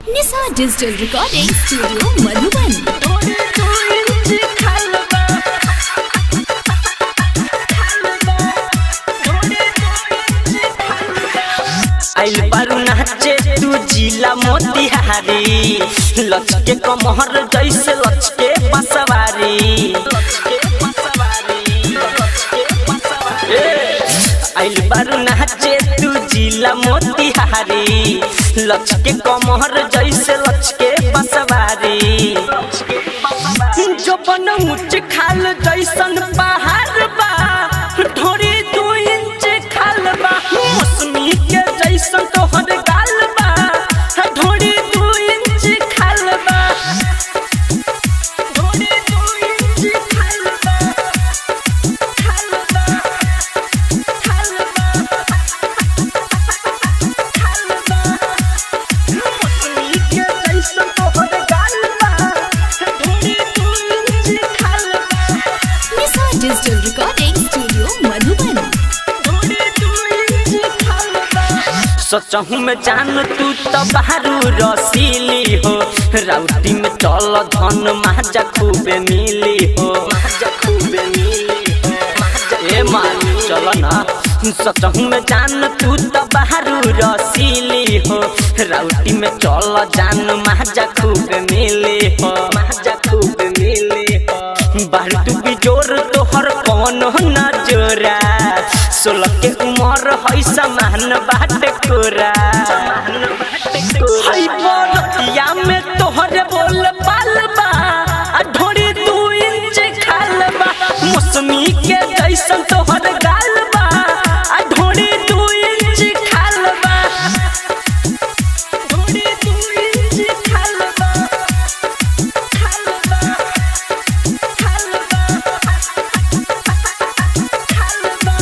निशा digital recording studio Madhuban. आइल बारू नाचे तू जिला मोतिहारी, लचके कमहर जैसे लचके बसवारी। आइल बारू नाचे तू जिला मोतिहारी, लचके कमहर जैसे लचके बसवारी। जो बन ऊंच खाल जैसन पहाड़ बा, ढोरी 2 इंच खाल बा। मौसमी के जैसन तोहर गाल बा, ढोरी 2 इंच खाल बा। ढोरी 2 इंच खाल बा, खाल बा, खाल बा, खाल बा। मौसमी के जैसन तोहर गाल बा, ढोरी 2 इंच खाल बा। निशा डिजिटल रिकॉर्डिंग स्टूडियो मधुबन। सचहू में जान तू तो बारू रसीली हो, राउटी में चल धन माजा खूबे मिली हो। माजा खूबे मिली हो, ए माली चल ना। सचहू में जान तू तो बारू रसीली हो, राउटी में चल जान माजा खूबे मिली हो। माजा खूबे मिली हो। बारू तू भी जोर तोहर कौन न जोरा, 16 के उमर है समान बाटे कोरा। हाय बरतिया में तोहरे बोल पाल बा, ढोरी 2 इंच खाल बा। मौसमी के जैसन तोहर गाल बा, ढोरी 2 इंच खाल बा। ढोरी 2 इंच खाल बा, खाल बा, खाल बा, खाल बा।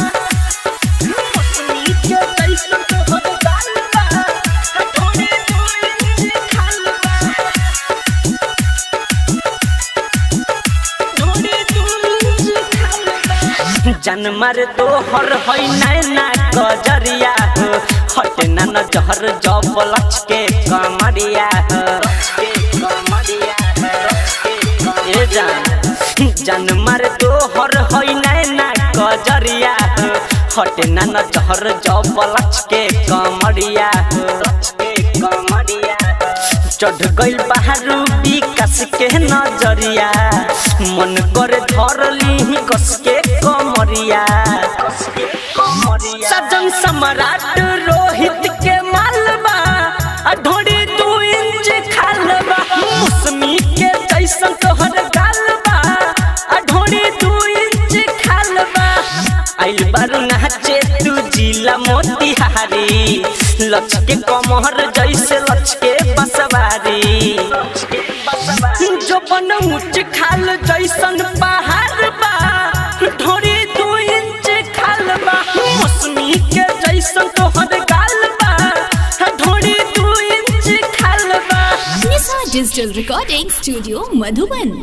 मौसमी के जैसन तोहर गाल बा, ढोरी 2 इंच खाल बा। ढोरी 2 इंच खाल बा। जनमर तोहर है नैना गजरिया हो, हट ना नजर जब लचके कमरिया हो। ए जान जनमर तोहर है नैना गजरिया हो, हट ना नजर जब लचके कमरिया हो। चढ़ गइल बहारू विकास के नजरिया, मन करे धरली कस के कमरिया। सजन सम्राट रोहित के मालबा, ढोरी 2 इंच खालबा। मौसमी के जैसन तोहर गालबा, ढोरी 2 इंच खालबा। आइल बारू नाचे तू जिला मोतिहारी, लचके कमहर जैसे लचके बसवारी। जो बन ऊंच खाल जैसन पहाड़ बा, ढोरी 2 इंच खाल बा। मौसमी के जैसन तोहर गाल बा, ढोरी 2 इंच खाल बा। निशा डिजिटल रिकॉर्डिंग स्टूडियो मधुबन।